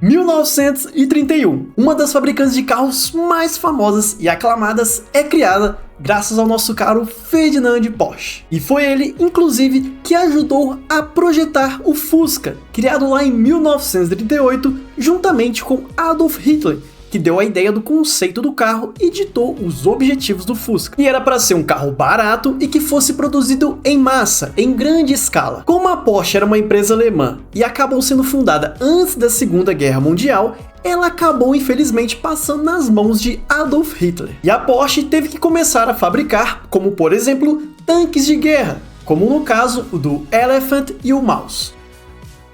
1931, uma das fabricantes de carros mais famosas e aclamadas é criada graças ao nosso caro Ferdinand Porsche. E foi ele, inclusive, que ajudou a projetar o Fusca, criado lá em 1938, juntamente com Adolf Hitler, que deu a ideia do conceito do carro e ditou os objetivos do Fusca. E era para ser um carro barato e que fosse produzido em massa, em grande escala. Como a Porsche era uma empresa alemã e acabou sendo fundada antes da Segunda Guerra Mundial, ela acabou infelizmente passando nas mãos de Adolf Hitler. E a Porsche teve que começar a fabricar, como por exemplo, tanques de guerra, como no caso o do Elephant e o Mouse.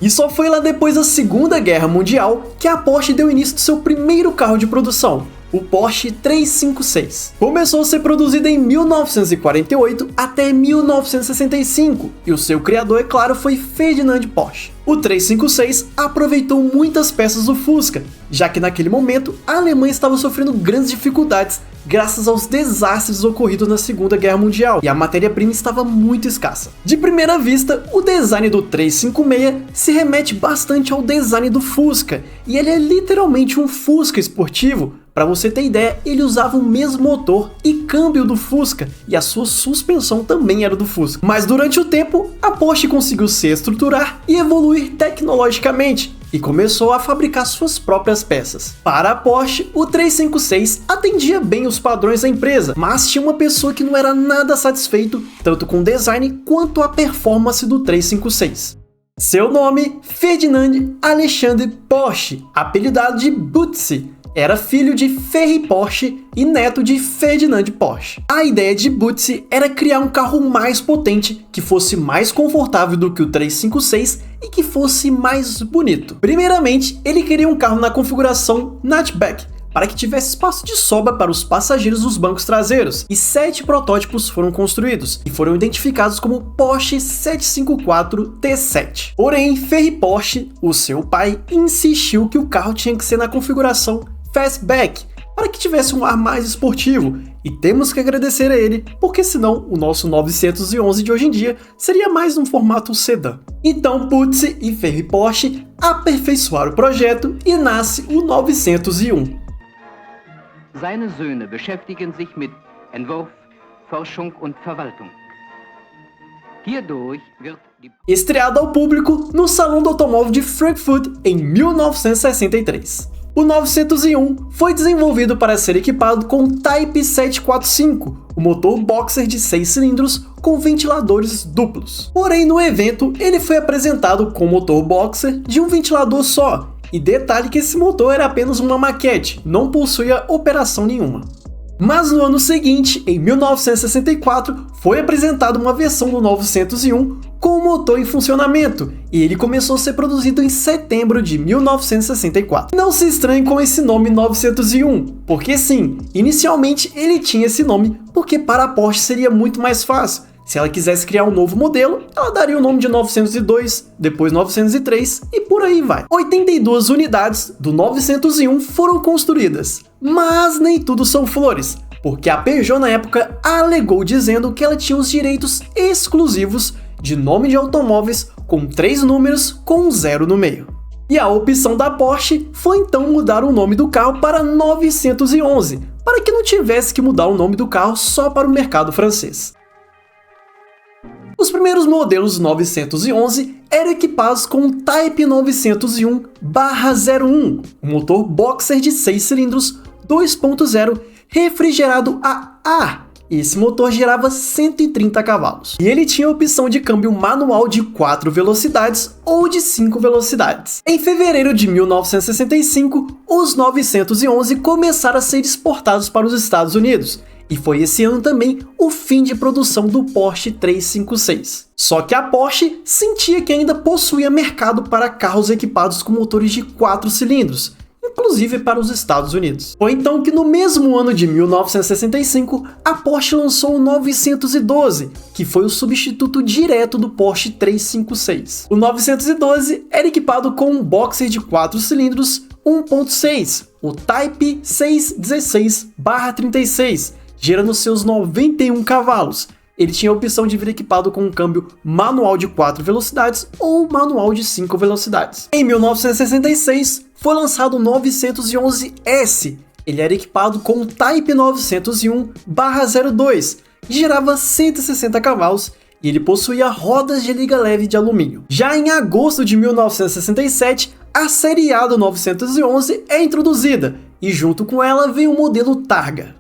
E só foi lá depois da Segunda Guerra Mundial que a Porsche deu início ao seu primeiro carro de produção, o Porsche 356. Começou a ser produzido em 1948 até 1965, e o seu criador, é claro, foi Ferdinand Porsche. O 356 aproveitou muitas peças do Fusca, já que naquele momento a Alemanha estava sofrendo grandes dificuldades graças aos desastres ocorridos na Segunda Guerra Mundial, e a matéria-prima estava muito escassa. De primeira vista, o design do 356 se remete bastante ao design do Fusca, e ele é literalmente um Fusca esportivo. Para você ter ideia, ele usava o mesmo motor e câmbio do Fusca, e a sua suspensão também era do Fusca. Mas durante o tempo, a Porsche conseguiu se estruturar e evoluir tecnologicamente, e começou a fabricar suas próprias peças. Para a Porsche, o 356 atendia bem os padrões da empresa, mas tinha uma pessoa que não era nada satisfeito, tanto com o design quanto a performance do 356. Seu nome, Ferdinand Alexandre Porsche, apelidado de Butzi, era filho de Ferry Porsche e neto de Ferdinand Porsche. A ideia de Butzi era criar um carro mais potente, que fosse mais confortável do que o 356 e que fosse mais bonito. Primeiramente, ele queria um carro na configuração Nutback, para que tivesse espaço de sobra para os passageiros dos bancos traseiros, e 7 protótipos foram construídos e foram identificados como Porsche 754 T7. Porém, Ferry Porsche, o seu pai, insistiu que o carro tinha que ser na configuração Fastback, para que tivesse um ar mais esportivo, e temos que agradecer a ele, porque senão o nosso 911 de hoje em dia seria mais um formato sedã. Então Butzi e Ferry Porsche aperfeiçoaram o projeto e nasce o 901. Seine Söhne beschäftigen sich mit Entwurf, Forschung und Verwaltung. Hierdurch wird die... Estreado ao público no Salão do Automóvel de Frankfurt em 1963. O 901 foi desenvolvido para ser equipado com Type 745, o motor boxer de 6 cilindros com ventiladores duplos. Porém, no evento, ele foi apresentado com motor boxer de um ventilador só, e detalhe que esse motor era apenas uma maquete, não possuía operação nenhuma. Mas no ano seguinte, em 1964, foi apresentada uma versão do 901 com o motor em funcionamento, e ele começou a ser produzido em setembro de 1964. Não se estranhe com esse nome 901, porque sim, inicialmente ele tinha esse nome porque para a Porsche seria muito mais fácil. Se ela quisesse criar um novo modelo, ela daria o nome de 902, depois 903 e por aí vai. 82 unidades do 901 foram construídas, mas nem tudo são flores, porque a Peugeot na época alegou dizendo que ela tinha os direitos exclusivos de nome de automóveis com 3 números com um 0 no meio. E a opção da Porsche foi então mudar o nome do carro para 911, para que não tivesse que mudar o nome do carro só para o mercado francês. Os primeiros modelos 911 eram equipados com o Type 901/01, um motor boxer de 6 cilindros 2.0 refrigerado a ar. Esse motor gerava 130 cavalos. E ele tinha a opção de câmbio manual de 4 velocidades ou de 5 velocidades. Em fevereiro de 1965, os 911 começaram a ser exportados para os Estados Unidos. E foi esse ano também o fim de produção do Porsche 356. Só que a Porsche sentia que ainda possuía mercado para carros equipados com motores de 4 cilindros, inclusive para os Estados Unidos. Foi então que no mesmo ano de 1965, a Porsche lançou o 912, que foi o substituto direto do Porsche 356. O 912 era equipado com um boxer de 4 cilindros 1.6, o Type 616/36, gerando seus 91 cavalos, ele tinha a opção de vir equipado com um câmbio manual de 4 velocidades ou manual de 5 velocidades. Em 1966, foi lançado o 911S. Ele era equipado com o Type 901/02, que gerava 160 cavalos e ele possuía rodas de liga leve de alumínio. Já em agosto de 1967, a série A do 911 é introduzida e junto com ela vem o modelo Targa.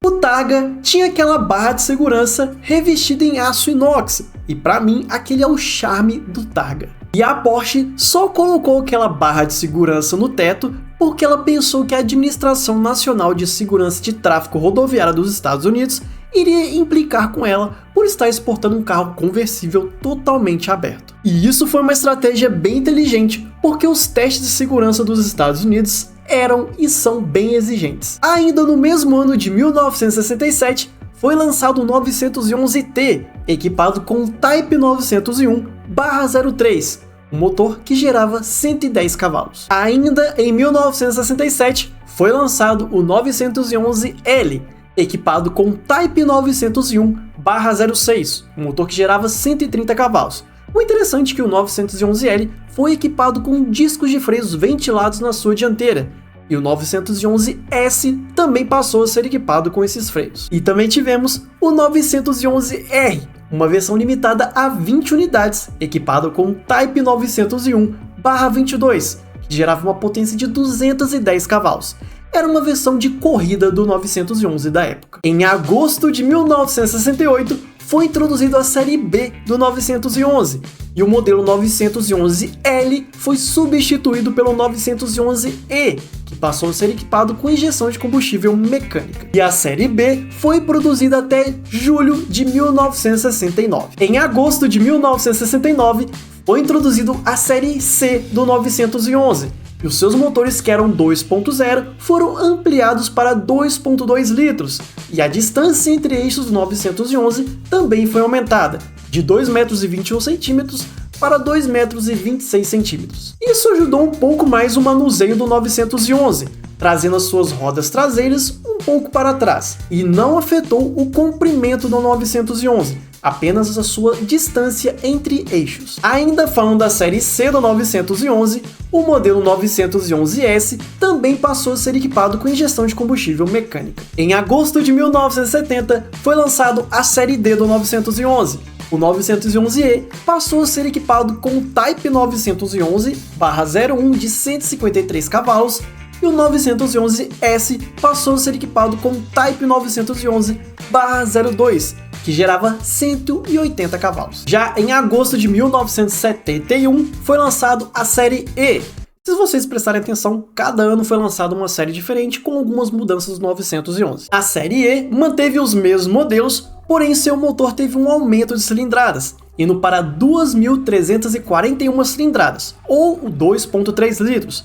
O Targa tinha aquela barra de segurança revestida em aço inox, e para mim aquele é o charme do Targa. E a Porsche só colocou aquela barra de segurança no teto porque ela pensou que a Administração Nacional de Segurança de Tráfego Rodoviário dos Estados Unidos iria implicar com ela por estar exportando um carro conversível totalmente aberto. E isso foi uma estratégia bem inteligente, porque os testes de segurança dos Estados Unidos eram e são bem exigentes. Ainda no mesmo ano de 1967, foi lançado o 911T, equipado com o Type 901/03, um motor que gerava 110 cavalos. Ainda em 1967, foi lançado o 911L, equipado com o Type 901/06, um motor que gerava 130 cavalos. O interessante é que o 911L foi equipado com discos de freios ventilados na sua dianteira, e o 911S também passou a ser equipado com esses freios. E também tivemos o 911R, uma versão limitada a 20 unidades, equipado com o Type 901/22, que gerava uma potência de 210 cavalos. Era uma versão de corrida do 911 da época. Em agosto de 1968, foi introduzido a série B do 911, e o modelo 911L foi substituído pelo 911E, que passou a ser equipado com injeção de combustível mecânica. E a série B foi produzida até julho de 1969. Em agosto de 1969, foi introduzido a série C do 911, e os seus motores, que eram 2.0, foram ampliados para 2.2 litros, e a distância entre eixos do 911 também foi aumentada, de 2,21 metros para 2,26 metros. Isso ajudou um pouco mais o manuseio do 911, trazendo as suas rodas traseiras um pouco para trás, e não afetou o comprimento do 911, apenas a sua distância entre eixos. Ainda falando da série C do 911, o modelo 911S também passou a ser equipado com injeção de combustível mecânica. Em agosto de 1970, foi lançado a série D do 911. O 911E passou a ser equipado com o Type 911/01 de 153 cavalos, e o 911S passou a ser equipado com o Type 911/02, que gerava 180 cavalos. Já em agosto de 1971, foi lançado a série E. Se vocês prestarem atenção, cada ano foi lançada uma série diferente com algumas mudanças do 911. A série E manteve os mesmos modelos, porém seu motor teve um aumento de cilindradas, indo para 2.341 cilindradas, ou 2.3 litros.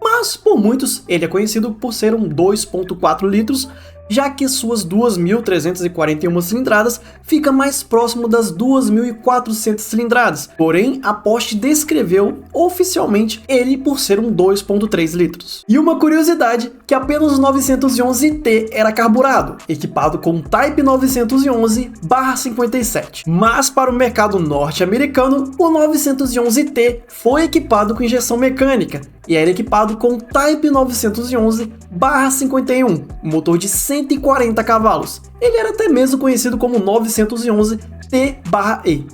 Mas por muitos ele é conhecido por ser um 2.4 litros, já que suas 2.341 cilindradas fica mais próximo das 2.400 cilindradas. Porém, a Porsche descreveu oficialmente ele por ser um 2.3 litros. E uma curiosidade, que apenas o 911T era carburado, equipado com Type 911/57. Mas para o mercado norte-americano, o 911T foi equipado com injeção mecânica, e era equipado com Type 911/51, um motor de 140 cavalos. Ele era até mesmo conhecido como 911T/E.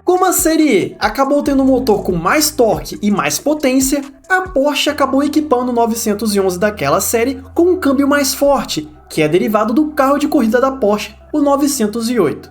Como a série E acabou tendo um motor com mais torque e mais potência, a Porsche acabou equipando o 911 daquela série com um câmbio mais forte, que é derivado do carro de corrida da Porsche, o 908.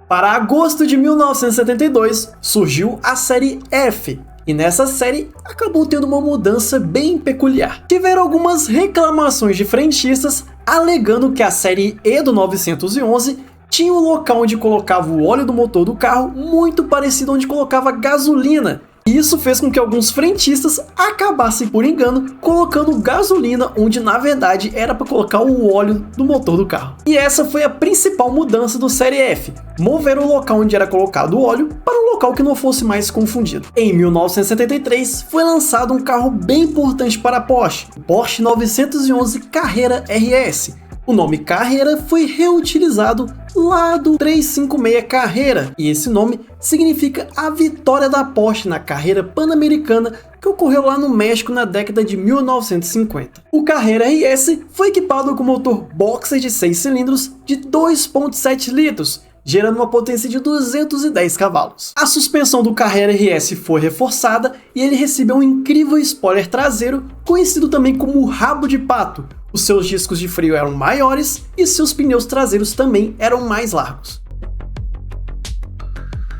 Para agosto de 1972, surgiu a série F, e nessa série acabou tendo uma mudança bem peculiar. Tiveram algumas reclamações de frentistas alegando que a série E do 911 tinha um local onde colocava o óleo do motor do carro muito parecido onde colocava gasolina. E isso fez com que alguns frentistas acabassem por engano colocando gasolina onde na verdade era para colocar o óleo do motor do carro. E essa foi a principal mudança do série F, mover o local onde era colocado o óleo para um local local que não fosse mais confundido. Em 1973, foi lançado um carro bem importante para a Porsche, o Porsche 911 Carrera RS. O nome Carrera foi reutilizado lá do 356 Carrera, e esse nome significa a vitória da Porsche na carreira pan-americana que ocorreu lá no México na década de 1950. O Carrera RS foi equipado com motor boxer de 6 cilindros de 2.7 litros, gerando uma potência de 210 cavalos. A suspensão do Carrera RS foi reforçada e ele recebeu um incrível spoiler traseiro, conhecido também como rabo de pato. Os seus discos de freio eram maiores e seus pneus traseiros também eram mais largos.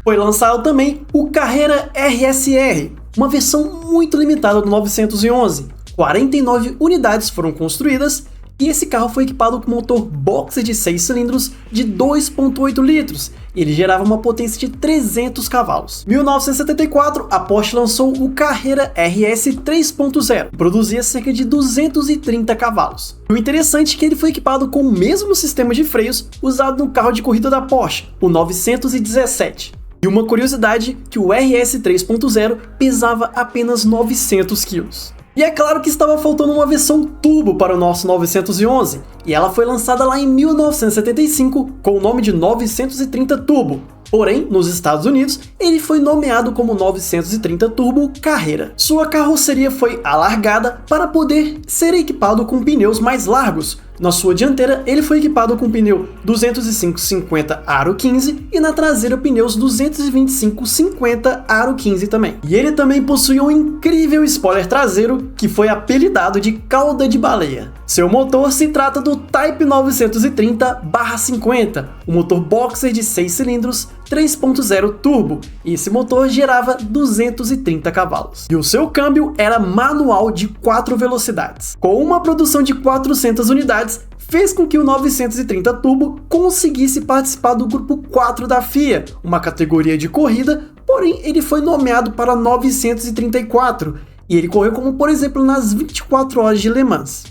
Foi lançado também o Carrera RSR, uma versão muito limitada do 911. 49 unidades foram construídas e esse carro foi equipado com motor boxer de 6 cilindros de 2.8 litros. Ele gerava uma potência de 300 cavalos. Em 1974, a Porsche lançou o Carrera RS 3.0, produzia cerca de 230 cavalos. O interessante é que ele foi equipado com o mesmo sistema de freios usado no carro de corrida da Porsche, o 917. E uma curiosidade, que o RS 3.0 pesava apenas 900 kg. E é claro que estava faltando uma versão turbo para o nosso 911, e ela foi lançada lá em 1975 com o nome de 930 Turbo. Porém, nos Estados Unidos, ele foi nomeado como 930 Turbo Carrera. Sua carroceria foi alargada para poder ser equipado com pneus mais largos. Na sua dianteira, ele foi equipado com pneu 225/50 aro 15 e na traseira pneus 225/50 aro 15 também. E ele também possuía um incrível spoiler traseiro que foi apelidado de cauda de baleia. Seu motor se trata do Type 930/50, um motor boxer de 6 cilindros 3.0 turbo, e esse motor gerava 230 cavalos. E o seu câmbio era manual de 4 velocidades. Com uma produção de 400 unidades, fez com que o 930 Turbo conseguisse participar do grupo 4 da FIA, uma categoria de corrida, porém ele foi nomeado para 934, e ele correu como, por exemplo, nas 24 horas de Le Mans.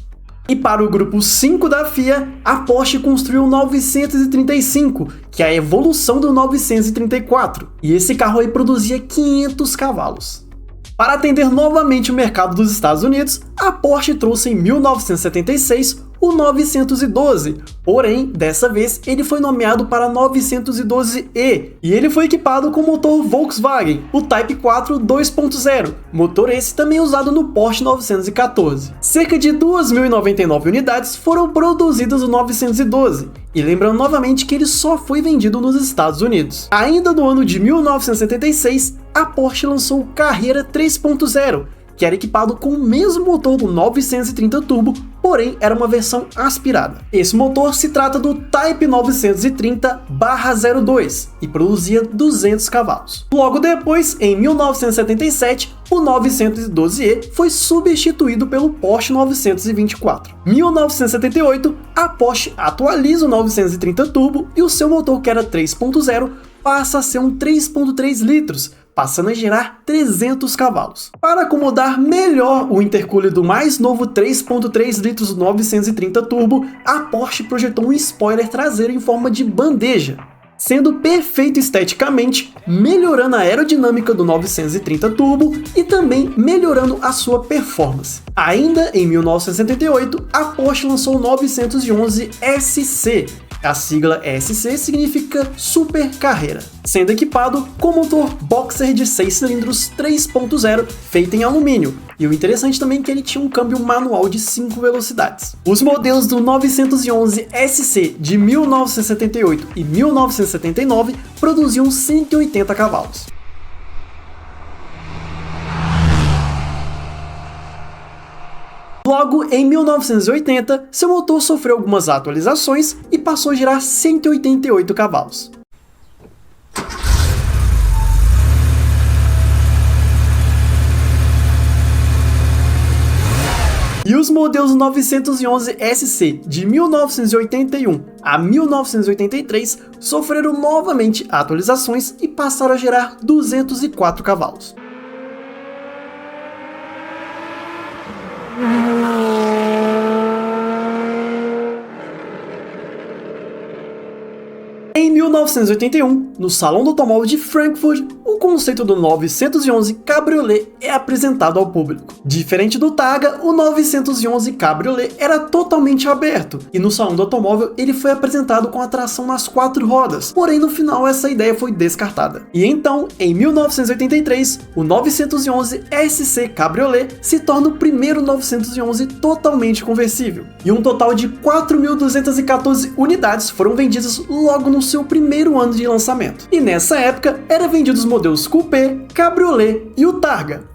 E para o grupo 5 da FIA, a Porsche construiu o 935, que é a evolução do 934, e esse carro aí produzia 500 cavalos. Para atender novamente o mercado dos Estados Unidos, a Porsche trouxe em 1976 o 912, porém, dessa vez ele foi nomeado para 912E, e ele foi equipado com motor Volkswagen, o Type 4 2.0, motor esse também usado no Porsche 914. Cerca de 2.099 unidades foram produzidas no 912, e lembrando novamente que ele só foi vendido nos Estados Unidos. Ainda no ano de 1976, a Porsche lançou o Carrera 3.0, que era equipado com o mesmo motor do 930 Turbo, porém era uma versão aspirada. Esse motor se trata do Type 930/02 e produzia 200 cavalos. Logo depois, em 1977, o 912E foi substituído pelo Porsche 924. Em 1978, a Porsche atualiza o 930 Turbo e o seu motor, que era 3.0, passa a ser um 3.3 litros, passando a gerar 300 cavalos. Para acomodar melhor o intercooler do mais novo 3.3 litros 930 Turbo, a Porsche projetou um spoiler traseiro em forma de bandeja, sendo perfeito esteticamente, melhorando a aerodinâmica do 930 Turbo e também melhorando a sua performance. Ainda em 1978, a Porsche lançou o 911 SC. A sigla SC significa Super Carrera, sendo equipado com motor boxer de 6 cilindros 3.0 feito em alumínio, e o interessante também é que ele tinha um câmbio manual de 5 velocidades. Os modelos do 911 SC de 1978 e 1979 produziam 180 cavalos. Logo, em 1980, seu motor sofreu algumas atualizações e passou a gerar 188 cavalos. E os modelos 911 SC de 1981 a 1983 sofreram novamente atualizações e passaram a gerar 204 cavalos. Em 1981, no Salão do Automóvel de Frankfurt, o conceito do 911 Cabriolet é apresentado ao público. Diferente do Targa, o 911 Cabriolet era totalmente aberto, e no Salão do Automóvel ele foi apresentado com a tração nas 4 rodas, porém no final essa ideia foi descartada. E então, em 1983, o 911 SC Cabriolet se torna o primeiro 911 totalmente conversível, e um total de 4.214 unidades foram vendidas logo no seu primeiro ano de lançamento. E nessa época, eram vendidos os modelos Coupé, Cabriolet e o Targa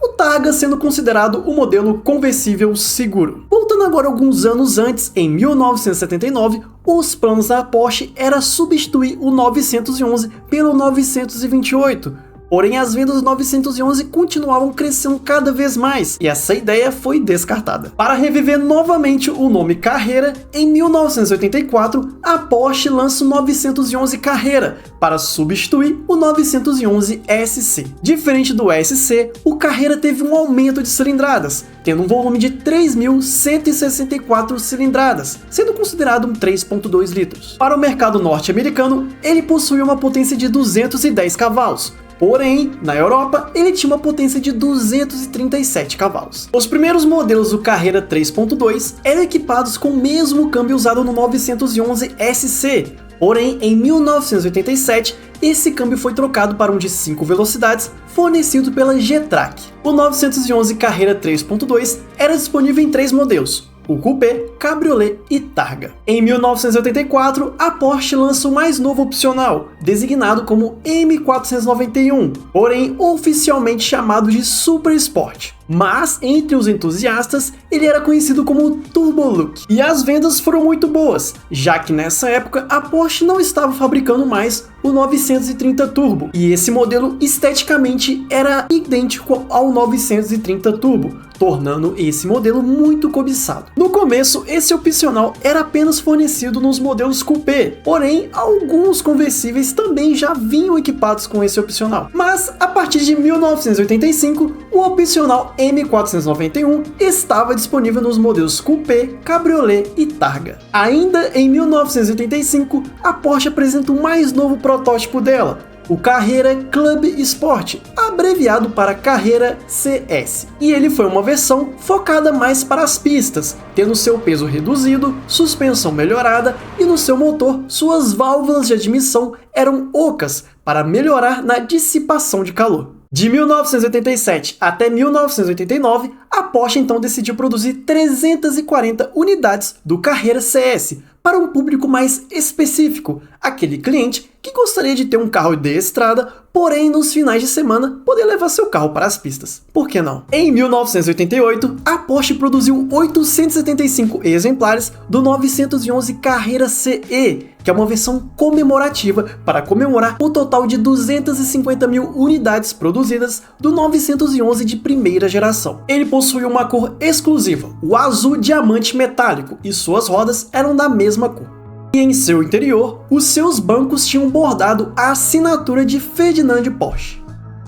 sendo considerado o modelo conversível seguro. Voltando agora alguns anos antes, em 1979, os planos da Porsche era substituir o 911 pelo 928, porém as vendas do 911 continuavam crescendo cada vez mais, e essa ideia foi descartada. Para reviver novamente o nome Carrera, em 1984, a Porsche lança o 911 Carrera, para substituir o 911 SC. Diferente do SC, o Carrera teve um aumento de cilindradas, tendo um volume de 3.164 cilindradas, sendo considerado um 3.2 litros. Para o mercado norte-americano, ele possuía uma potência de 210 cavalos, porém, na Europa, ele tinha uma potência de 237 cavalos. Os primeiros modelos do Carrera 3.2 eram equipados com o mesmo câmbio usado no 911 SC, porém, em 1987, esse câmbio foi trocado para um de 5 velocidades, fornecido pela Getrack. O 911 Carrera 3.2 era disponível em 3 modelos: o Coupé, Cabriolet e Targa. Em 1984, a Porsche lança o mais novo opcional, designado como M491, porém oficialmente chamado de Super Sport. Mas, entre os entusiastas, ele era conhecido como Turbo Look. E as vendas foram muito boas, já que nessa época a Porsche não estava fabricando mais o 930 Turbo, e esse modelo esteticamente era idêntico ao 930 Turbo, tornando esse modelo muito cobiçado. No começo, esse opcional era apenas fornecido nos modelos Coupé, porém alguns conversíveis também já vinham equipados com esse opcional. Mas, a partir de 1985, o opcional M491 estava disponível nos modelos Coupé, Cabriolet e Targa. Ainda em 1985, a Porsche apresenta o mais novo protótipo dela, o Carrera Club Sport, abreviado para Carrera CS. E ele foi uma versão focada mais para as pistas, tendo seu peso reduzido, suspensão melhorada e no seu motor suas válvulas de admissão eram ocas para melhorar na dissipação de calor. De 1987 até 1989, a Porsche então decidiu produzir 340 unidades do Carrera CS para um público mais específico, aquele cliente que gostaria de ter um carro de estrada, porém nos finais de semana poder levar seu carro para as pistas. Por que não? Em 1988, a Porsche produziu 875 exemplares do 911 Carrera CE, que é uma versão comemorativa para comemorar o total de 250 mil unidades produzidas do 911 de primeira geração. Ele possuía uma cor exclusiva, o azul diamante metálico, e suas rodas eram da mesma cor. E em seu interior, os seus bancos tinham bordado a assinatura de Ferdinand Porsche.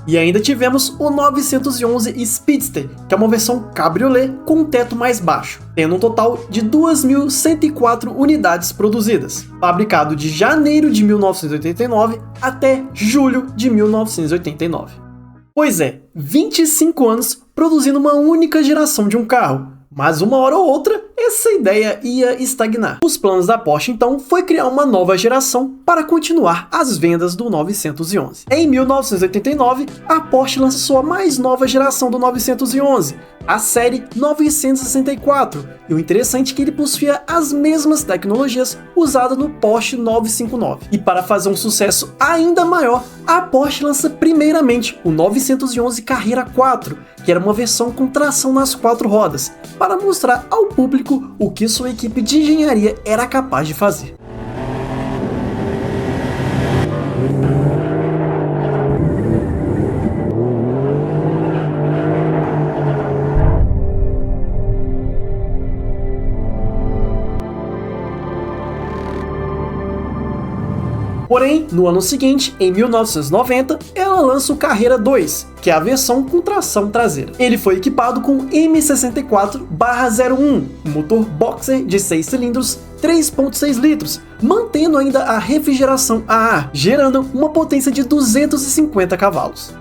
E ainda tivemos o 911 Speedster, que é uma versão cabriolet com um teto mais baixo, tendo um total de 2.104 unidades produzidas, fabricado de janeiro de 1989 até julho de 1989. Pois é, 25 anos produzindo uma única geração de um carro, mas uma hora ou outra essa ideia ia estagnar. Os planos da Porsche então foi criar uma nova geração para continuar as vendas do 911. Em 1989, a Porsche lança sua mais nova geração do 911, a série 964, e o interessante é que ele possuía as mesmas tecnologias usadas no Porsche 959. E para fazer um sucesso ainda maior, a Porsche lança primeiramente o 911 Carrera 4, que era uma versão com tração nas 4 rodas, para mostrar ao público o que sua equipe de engenharia era capaz de fazer. Porém, Porém, no ano seguinte, em 1990, ela lança o Carrera 2, que é a versão com tração traseira. Ele foi equipado com M64/01, um motor boxer de 6 cilindros, 3.6 litros, mantendo ainda a refrigeração a ar, gerando uma potência de 250 cavalos.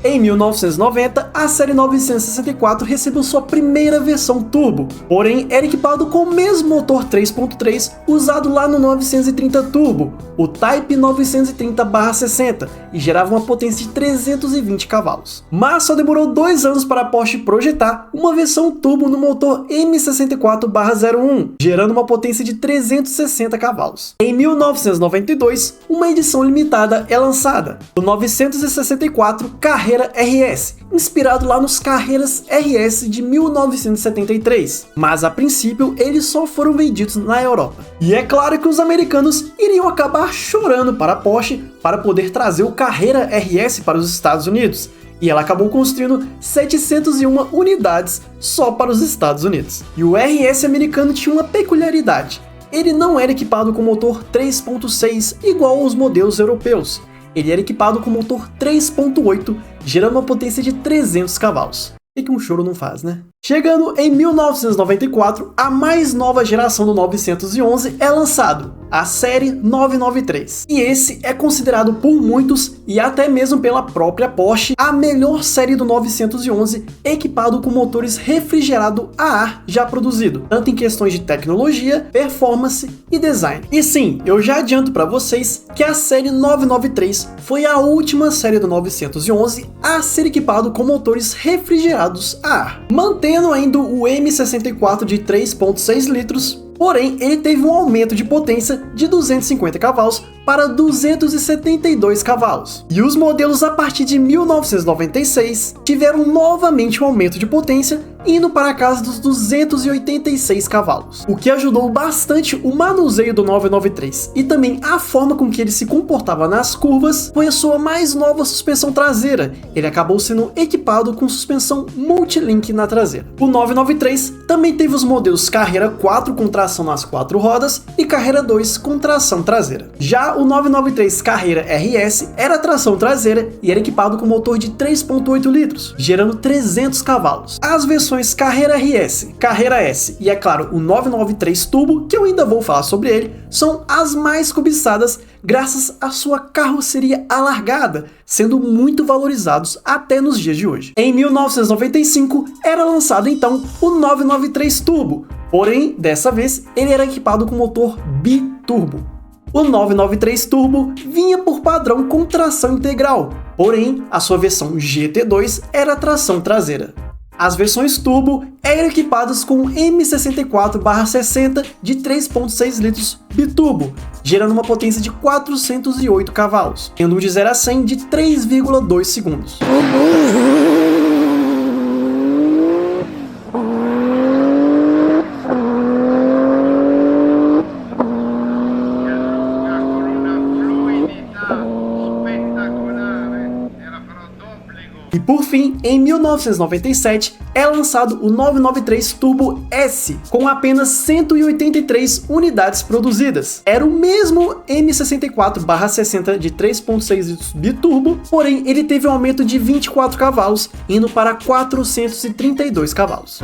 Em 1990, a série 964 recebeu sua primeira versão turbo, porém era equipado com o mesmo motor 3.3 usado lá no 930 Turbo, o Type 930/60, e gerava uma potência de 320 cavalos. Mas só demorou 2 anos para a Porsche projetar uma versão turbo no motor M64/01, gerando uma potência de 360 cavalos. Em 1992, uma edição limitada é lançada, o 964 Carrera RS, inspirado lá nos Carreras RS de 1973, mas a princípio eles só foram vendidos na Europa. E é claro que os americanos iriam acabar chorando para a Porsche para poder trazer o Carrera RS para os Estados Unidos, e ela acabou construindo 701 unidades só para os Estados Unidos. E o RS americano tinha uma peculiaridade: ele não era equipado com motor 3.6 igual aos modelos europeus. Ele era equipado com motor 3.8, gerando uma potência de 300 cavalos. O que um choro não faz, né? Chegando em 1994, a mais nova geração do 911 é lançado, a série 993. E esse é considerado por muitos, e até mesmo pela própria Porsche, a melhor série do 911 equipado com motores refrigerado a ar já produzido, tanto em questões de tecnologia, performance e design. E sim, eu já adianto para vocês que a série 993 foi a última série do 911 a ser equipado com motores refrigerados a ar, mantendo ainda o M64 de 3.6 litros, porém ele teve um aumento de potência de 250 cavalos para 272 cavalos. E os modelos a partir de 1996 tiveram novamente um aumento de potência, indo para a casa dos 286 cavalos, o que ajudou bastante o manuseio do 993, e também a forma com que ele se comportava nas curvas foi a sua mais nova suspensão traseira. Ele acabou sendo equipado com suspensão multilink na traseira. O 993 também teve os modelos Carrera 4 com tração nas 4 rodas e Carrera 2 com tração traseira. Já o 993 Carrera RS era tração traseira e era equipado com motor de 3.8 litros, gerando 300 cavalos. As versões Carrera RS, Carrera S e, é claro, o 993 Turbo, que eu ainda vou falar sobre ele, são as mais cobiçadas graças à sua carroceria alargada, sendo muito valorizados até nos dias de hoje. Em 1995 era lançado então o 993 Turbo, porém dessa vez ele era equipado com motor biturbo. O 993 Turbo vinha por padrão com tração integral, porém a sua versão GT2 era tração traseira. As versões Turbo eram equipadas com M64/60 de 3.6 litros biturbo, gerando uma potência de 408 cavalos, tendo um de 0 a 100 de 3,2 segundos. E por fim, em 1997, é lançado o 993 Turbo S, com apenas 183 unidades produzidas. Era o mesmo M64/60 de 3.6 litros biturbo, porém ele teve um aumento de 24 cavalos, indo para 432 cavalos.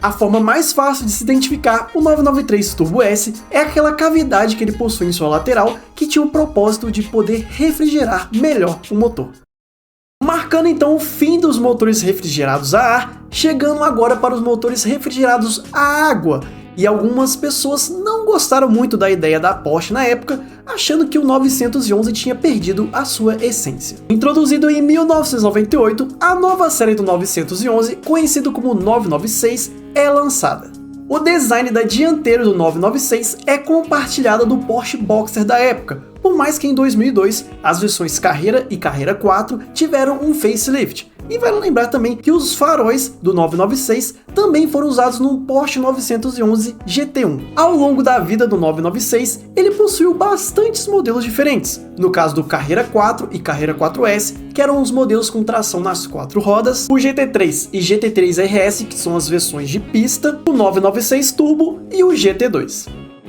A forma mais fácil de se identificar o 993 Turbo S é aquela cavidade que ele possui em sua lateral, que tinha o propósito de poder refrigerar melhor o motor. Marcando então o fim dos motores refrigerados a ar, chegando agora para os motores refrigerados a água. E algumas pessoas não gostaram muito da ideia da Porsche na época, achando que o 911 tinha perdido a sua essência. Introduzido em 1998, a nova série do 911, conhecido como 996, é lançada. O design da dianteira do 996 é compartilhada do Porsche Boxer da época, por mais que em 2002 as versões Carrera e Carrera 4 tiveram um facelift, E vale lembrar também que os faróis do 996 também foram usados no Porsche 911 GT1. Ao longo da vida do 996, ele possuiu bastantes modelos diferentes. No caso do Carrera 4 e Carrera 4S, que eram os modelos com tração nas 4 rodas, o GT3 e GT3 RS, que são as versões de pista, o 996 Turbo e o GT2.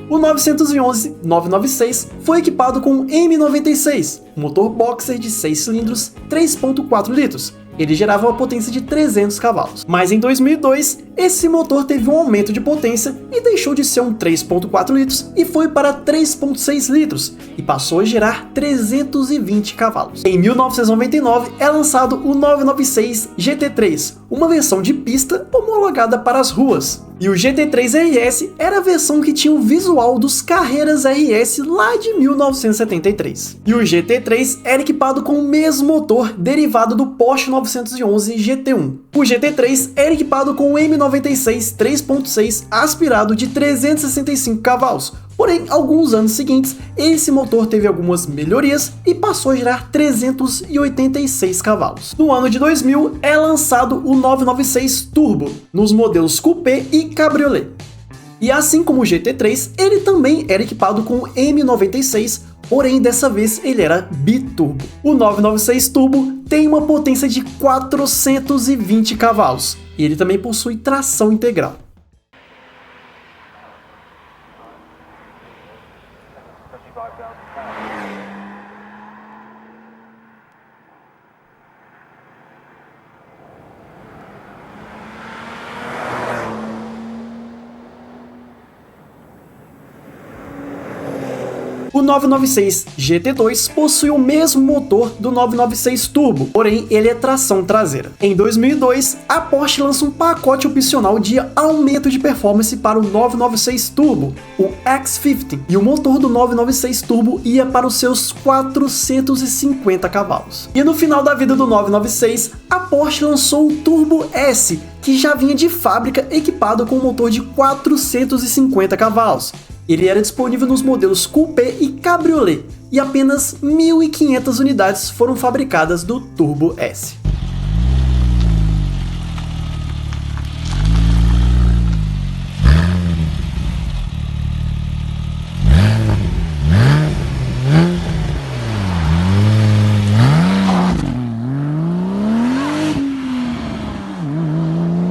O 911 996 foi equipado com M96, um motor boxer de 6 cilindros, 3.4 litros. Ele gerava uma potência de 300 cavalos. Mas em 2002, esse motor teve um aumento de potência e deixou de ser um 3.4 litros e foi para 3.6 litros e passou a gerar 320 cavalos. Em 1999 é lançado o 996 GT3, uma versão de pista homologada para as ruas. E o GT3 RS era a versão que tinha o visual dos Carreras RS lá de 1973. E o GT3 era equipado com o mesmo motor derivado do Porsche 911 GT1. O GT3 era equipado com o M96 3.6 aspirado de 365 cavalos. Porém, alguns anos seguintes, esse motor teve algumas melhorias e passou a gerar 386 cavalos. No ano de 2000, é lançado o 996 Turbo, nos modelos Coupé e Cabriolet. E assim como o GT3, ele também era equipado com o M96, porém dessa vez ele era biturbo. O 996 Turbo tem uma potência de 420 cavalos e ele também possui tração integral. O 996 GT2 possui o mesmo motor do 996 Turbo, porém ele é tração traseira. Em 2002, a Porsche lança um pacote opcional de aumento de performance para o 996 Turbo, o X50, e o motor do 996 Turbo ia para os seus 450 cavalos. E no final da vida do 996, a Porsche lançou o Turbo S, que já vinha de fábrica equipado com um motor de 450 cavalos. Ele era disponível nos modelos Coupé e Cabriolet, e apenas 1.500 unidades foram fabricadas do Turbo S.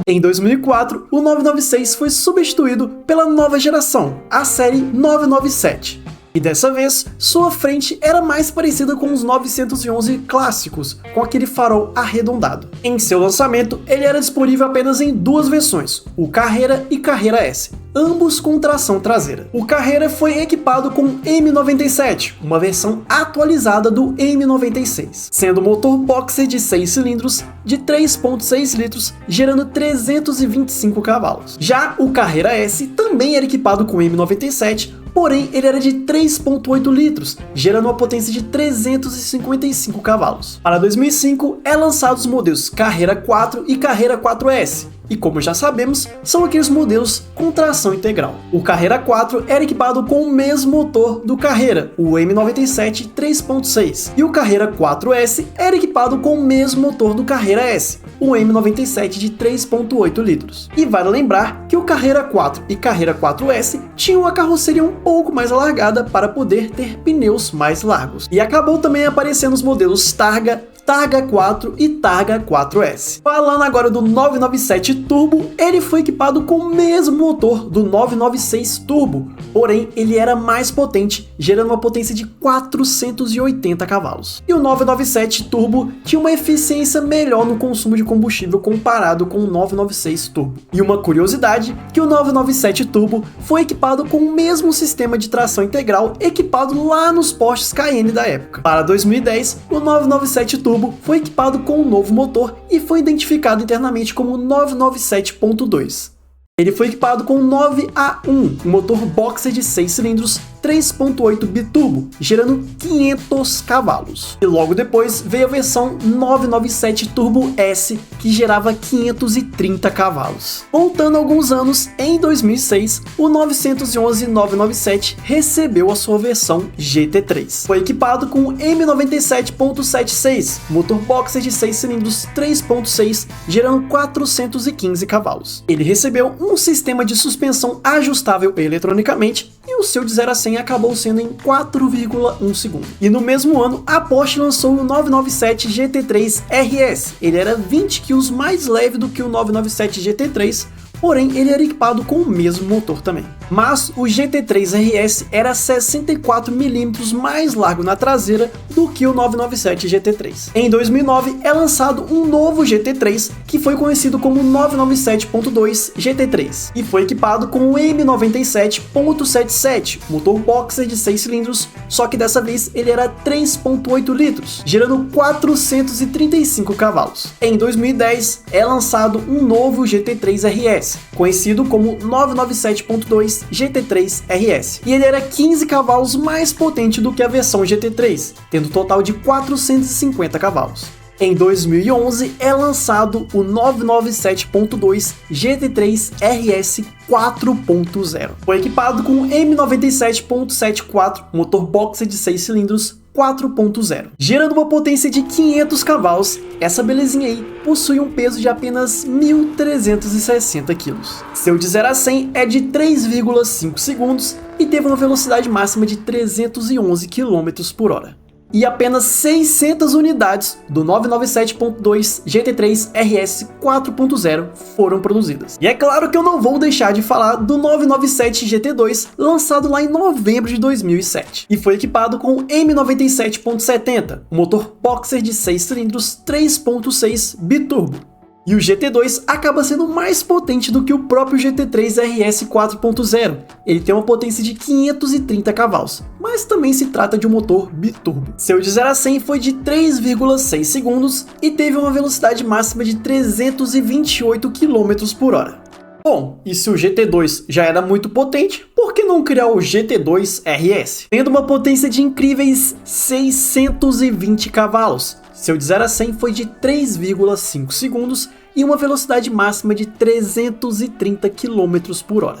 Em 2004, o 996 foi substituído pela nova geração, a série 997. E dessa vez, sua frente era mais parecida com os 911 clássicos, com aquele farol arredondado. Em seu lançamento, ele era disponível apenas em duas versões, o Carrera e Carrera S, ambos com tração traseira. O Carrera foi equipado com M97, uma versão atualizada do M96, sendo um motor boxer de 6 cilindros de 3.6 litros, gerando 325 cavalos. Já o Carrera S também era equipado com M97, porém ele era de 3.8 litros, gerando uma potência de 355 cavalos. Para 2005, é lançado os modelos Carrera 4 e Carrera 4S, e como já sabemos, são aqueles modelos com tração integral. O Carrera 4 era equipado com o mesmo motor do Carrera, o M97 3.6, e o Carrera 4S era equipado com o mesmo motor do Carrera S, o M97 de 3.8 litros. E vale lembrar que o Carrera 4 e Carrera 4S tinham a carroceria um pouco mais alargada para poder ter pneus mais largos. E acabou também aparecendo os modelos Targa, Targa 4 e Targa 4S. Falando agora do 997 Turbo, ele foi equipado com o mesmo motor do 996 Turbo, porém ele era mais potente, gerando uma potência de 480 cavalos. E o 997 Turbo tinha uma eficiência melhor no consumo de combustível comparado com o 996 Turbo. E uma curiosidade, que o 997 Turbo foi equipado com o mesmo sistema de tração integral equipado lá nos Porsches Cayenne da época. Para 2010, o 997 Turbo foi equipado com um novo motor e foi identificado internamente como 997.2. Ele foi equipado com o 9A1, um motor boxer de 6 cilindros, 3.8 biturbo, gerando 500 cavalos. E logo depois veio a versão 997 Turbo S, que gerava 530 cavalos. Voltando alguns anos, em 2006, o 911-997 recebeu a sua versão GT3. Foi equipado com o M97.76, motor boxer de 6 cilindros 3.6, gerando 415 cavalos. Ele recebeu um sistema de suspensão ajustável eletronicamente e o seu de 0 a 100 acabou sendo em 4,1 segundos. E no mesmo ano, a Porsche lançou o 997 GT3 RS. Ele era 20 kg mais leve do que o 997 GT3, porém ele era equipado com o mesmo motor também. Mas o GT3 RS era 64 mm mais largo na traseira do que o 997 GT3. Em 2009 é lançado um novo GT3 que foi conhecido como 997.2 GT3 e foi equipado com o M97.77, motor boxer de 6 cilindros, só que dessa vez ele era 3.8 litros, gerando 435 cavalos. Em 2010 é lançado um novo GT3 RS, conhecido como 997.2 GT3 RS, e ele era 15 cavalos mais potente do que a versão GT3, tendo um total de 450 cavalos. Em 2011 é lançado o 997.2 GT3 RS 4.0. Foi equipado com M97.74, motor boxer de 6 cilindros 4.0. Gerando uma potência de 500 cavalos, essa belezinha aí possui um peso de apenas 1.360 kg. Seu de 0 a 100 é de 3,5 segundos e teve uma velocidade máxima de 311 km por hora. E apenas 600 unidades do 997.2 GT3 RS 4.0 foram produzidas. E é claro que eu não vou deixar de falar do 997 GT2, lançado lá em novembro de 2007, e foi equipado com o M97.70, um motor boxer de 6 cilindros 3.6 biturbo. E o GT2 acaba sendo mais potente do que o próprio GT3 RS 4.0. Ele tem uma potência de 530 cavalos, mas também se trata de um motor biturbo. Seu de 0 a 100 foi de 3,6 segundos e teve uma velocidade máxima de 328 km por hora. Bom, e se o GT2 já era muito potente, por que não criar o GT2 RS? Tendo uma potência de incríveis 620 cavalos. Seu de 0 a 100 foi de 3,5 segundos e uma velocidade máxima de 330 km por hora.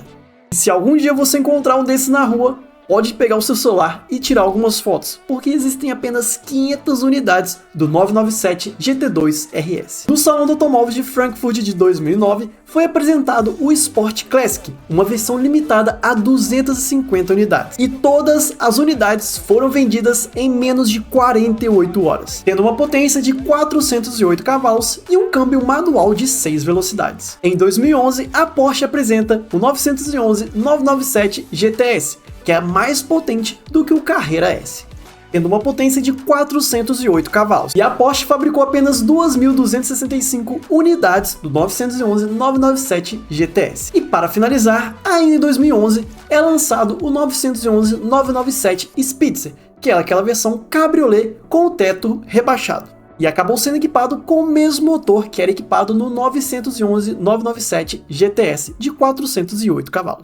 E se algum dia você encontrar um desses na rua, pode pegar o seu celular e tirar algumas fotos, porque existem apenas 500 unidades do 997 GT2 RS. No Salão do Automóvel de Frankfurt de 2009, foi apresentado o Sport Classic, uma versão limitada a 250 unidades. E todas as unidades foram vendidas em menos de 48 horas, tendo uma potência de 408 cavalos e um câmbio manual de 6 velocidades. Em 2011, a Porsche apresenta o 911-997 GTS, que é mais potente do que o Carrera S, tendo uma potência de 408 cavalos. E a Porsche fabricou apenas 2.265 unidades do 911-997 GTS. E para finalizar, ainda em 2011, é lançado o 911-997 Spitzer, que é aquela versão cabriolé com o teto rebaixado. E acabou sendo equipado com o mesmo motor que era equipado no 911-997 GTS, de 408 cavalos.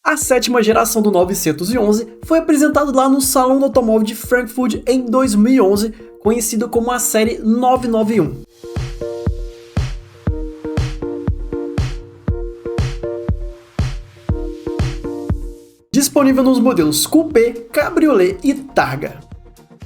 A 7ª geração do 911 foi apresentada lá no Salão do Automóvel de Frankfurt em 2011, conhecido como a série 991. Disponível nos modelos Coupé, Cabriolé e Targa.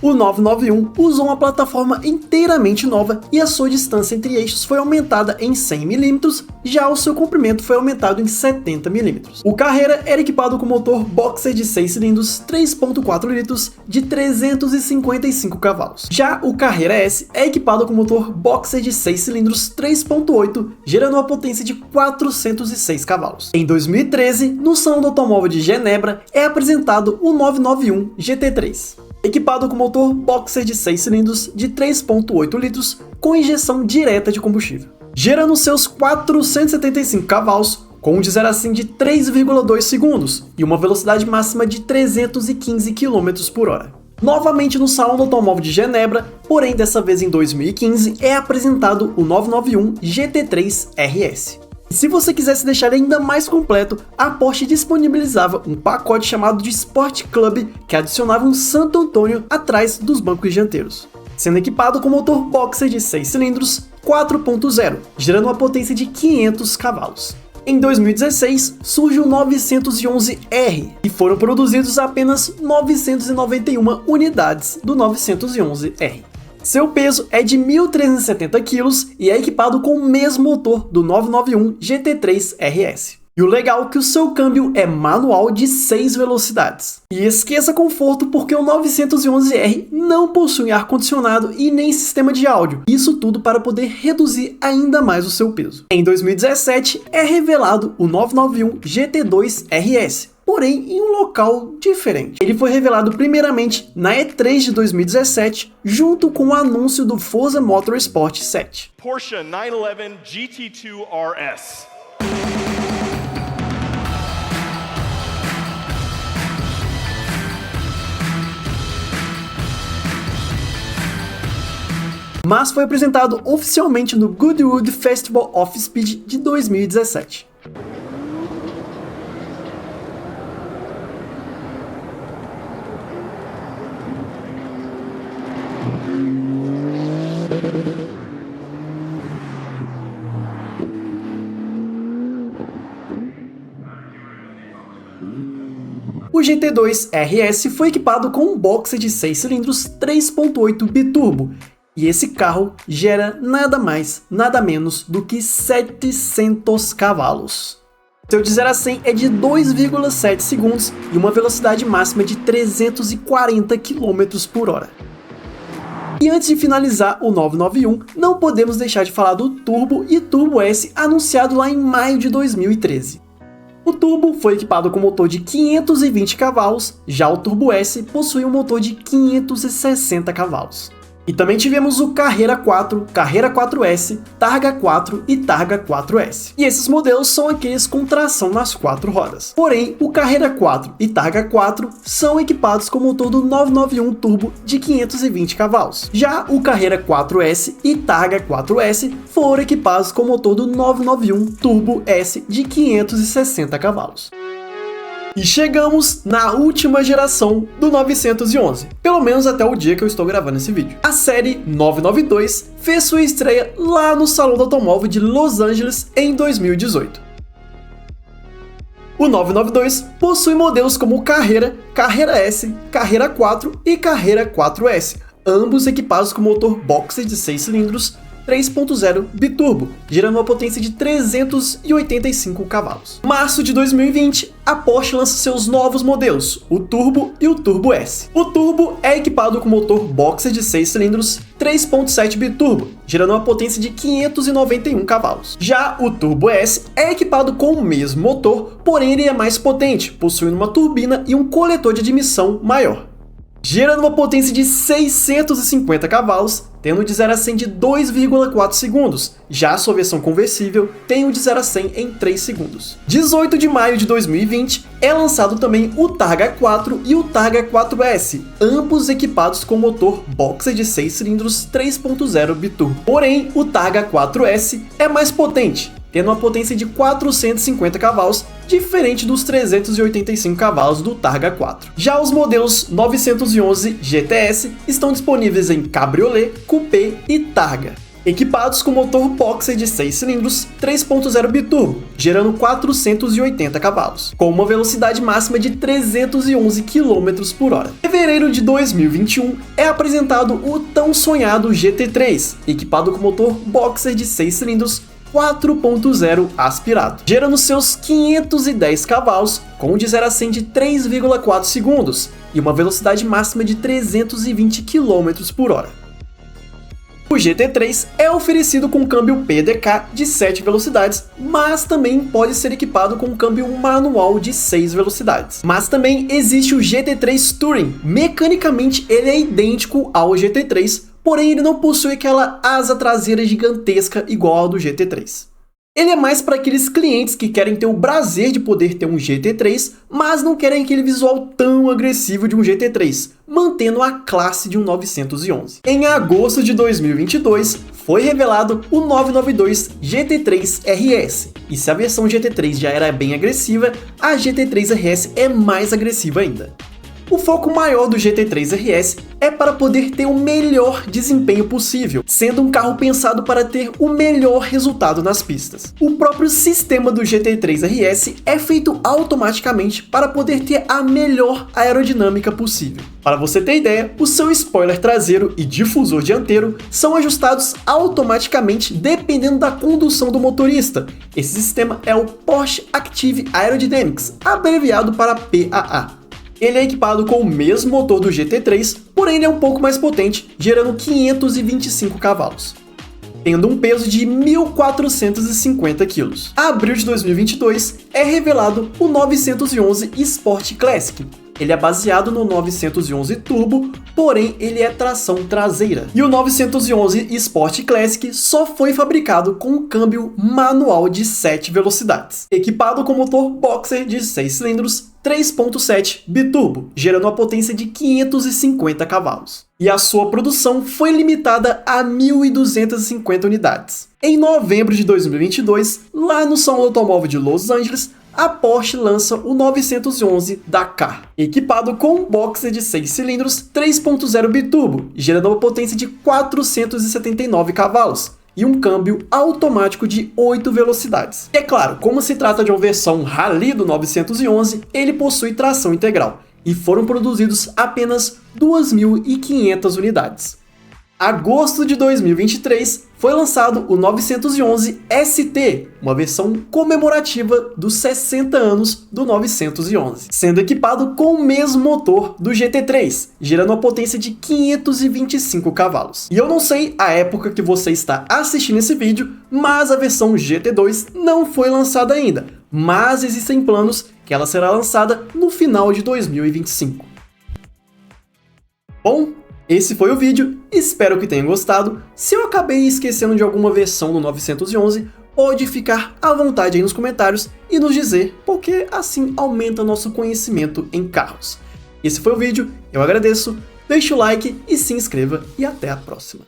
O 991 usou uma plataforma inteiramente nova e a sua distância entre eixos foi aumentada em 100 mm, já o seu comprimento foi aumentado em 70 mm. O Carrera era equipado com motor boxer de 6 cilindros 3.4 litros de 355 cavalos. Já o Carrera S é equipado com motor boxer de 6 cilindros 3.8, gerando uma potência de 406 cavalos. Em 2013, no Salão do Automóvel de Genebra, é apresentado o 991 GT3. Equipado com motor boxer de 6 cilindros de 3.8 litros com injeção direta de combustível, gerando seus 475 cavalos com um de 0 a 100 de 3,2 segundos e uma velocidade máxima de 315 km por hora. Novamente no Salão do Automóvel de Genebra, porém dessa vez em 2015, é apresentado o 991 GT3 RS. Se você quisesse deixar ainda mais completo, a Porsche disponibilizava um pacote chamado de Sport Club, que adicionava um Santo Antônio atrás dos bancos dianteiros, sendo equipado com motor boxer de 6 cilindros 4.0, gerando uma potência de 500 cavalos. Em 2016, surge o 911R e foram produzidos apenas 991 unidades do 911R. Seu peso é de 1.370 kg e é equipado com o mesmo motor do 991 GT3 RS. E o legal é que o seu câmbio é manual de 6 velocidades. E esqueça conforto porque o 911R não possui ar-condicionado e nem sistema de áudio. Isso tudo para poder reduzir ainda mais o seu peso. Em 2017 é revelado o 991 GT2 RS. Porém, em um local diferente. Ele foi revelado primeiramente na E3 de 2017, junto com o anúncio do Forza Motorsport 7. Porsche 911 GT2 RS. Mas foi apresentado oficialmente no Goodwood Festival of Speed de 2017. O GT2 RS foi equipado com um boxer de 6 cilindros 3.8 biturbo, e esse carro gera nada mais, nada menos do que 700 cavalos. Seu de 0 a 100 é de 2,7 segundos e uma velocidade máxima de 340 km por hora. E antes de finalizar o 991, não podemos deixar de falar do Turbo e Turbo S anunciado lá em maio de 2013. O Turbo foi equipado com motor de 520 cavalos, já o Turbo S possui um motor de 560 cavalos. E também tivemos o Carrera 4, Carrera 4S, Targa 4 e Targa 4S. E esses modelos são aqueles com tração nas 4 rodas. Porém, o Carrera 4 e Targa 4 são equipados com o motor do 991 Turbo de 520 cavalos. Já o Carrera 4S e Targa 4S foram equipados com o motor do 991 Turbo S de 560 cavalos. E chegamos na última geração do 911, pelo menos até o dia que eu estou gravando esse vídeo. A série 992 fez sua estreia lá no Salão do Automóvel de Los Angeles em 2018. O 992 possui modelos como o Carrera, Carrera S, Carrera 4 e Carrera 4S, ambos equipados com motor boxer de 6 cilindros 3.0 biturbo, gerando uma potência de 385 cavalos. Março de 2020, a Porsche lança seus novos modelos, o Turbo e o Turbo S. O Turbo é equipado com motor boxer de 6 cilindros 3.7 biturbo, gerando uma potência de 591 cavalos. Já o Turbo S é equipado com o mesmo motor, porém ele é mais potente, possuindo uma turbina e um coletor de admissão maior, gerando uma potência de 650 cavalos, tendo de 0 a 100 de 2,4 segundos. Já a sua versão conversível tem o de 0 a 100 em 3 segundos. 18 de maio de 2020 é lançado também o Targa 4 e o Targa 4S, ambos equipados com motor boxer de 6 cilindros 3.0 biturbo. Porém, o Targa 4S é mais potente, tendo uma potência de 450 cavalos, diferente dos 385 cavalos do Targa 4. Já os modelos 911 GTS estão disponíveis em Cabriolet, Coupé e Targa, equipados com motor boxer de 6 cilindros 3.0 biturbo, gerando 480 cavalos, com uma velocidade máxima de 311 km por hora. Em fevereiro de 2021 é apresentado o tão sonhado GT3, equipado com motor boxer de 6 cilindros 4.0 aspirado, gerando seus 510 cavalos com de 0 a 100 de 3,4 segundos e uma velocidade máxima de 320 km por hora. O GT3 é oferecido com câmbio PDK de 7 velocidades, mas também pode ser equipado com câmbio manual de 6 velocidades. Mas também existe o GT3 Touring. Mecanicamente ele é idêntico ao GT3, porém ele não possui aquela asa traseira gigantesca igual ao do GT3. Ele é mais para aqueles clientes que querem ter o prazer de poder ter um GT3, mas não querem aquele visual tão agressivo de um GT3, mantendo a classe de um 911. Em agosto de 2022, foi revelado o 992 GT3 RS, e se a versão GT3 já era bem agressiva, a GT3 RS é mais agressiva ainda. O foco maior do GT3 RS é para poder ter o melhor desempenho possível, sendo um carro pensado para ter o melhor resultado nas pistas. O próprio sistema do GT3 RS é feito automaticamente para poder ter a melhor aerodinâmica possível. Para você ter ideia, o seu spoiler traseiro e difusor dianteiro são ajustados automaticamente dependendo da condução do motorista. Esse sistema é o Porsche Active Aerodynamics, abreviado para PAA. Ele é equipado com o mesmo motor do GT3, porém ele é um pouco mais potente, gerando 525 cavalos, tendo um peso de 1.450 kg. Em abril de 2022, é revelado o 911 Sport Classic. Ele é baseado no 911 Turbo, porém ele é tração traseira. E o 911 Sport Classic só foi fabricado com um câmbio manual de 7 velocidades, equipado com motor boxer de 6 cilindros 3.7 biturbo, gerando uma potência de 550 cavalos. E a sua produção foi limitada a 1.250 unidades. Em novembro de 2022, lá no Salão do Automóvel de Los Angeles, a Porsche lança o 911 Dakar, equipado com um boxer de 6 cilindros 3.0 biturbo, gerando uma potência de 479 cavalos e um câmbio automático de 8 velocidades. E é claro, como se trata de uma versão Rally do 911, ele possui tração integral, e foram produzidos apenas 2.500 unidades. Agosto de 2023, foi lançado o 911 ST, uma versão comemorativa dos 60 anos do 911, sendo equipado com o mesmo motor do GT3, gerando uma potência de 525 cavalos. E eu não sei a época que você está assistindo esse vídeo, mas a versão GT2 não foi lançada ainda, mas existem planos que ela será lançada no final de 2025. Bom, esse foi o vídeo, espero que tenham gostado. Se eu acabei esquecendo de alguma versão do 911, pode ficar à vontade aí nos comentários e nos dizer, porque assim aumenta nosso conhecimento em carros. Esse foi o vídeo, eu agradeço, deixe o like e se inscreva e até a próxima.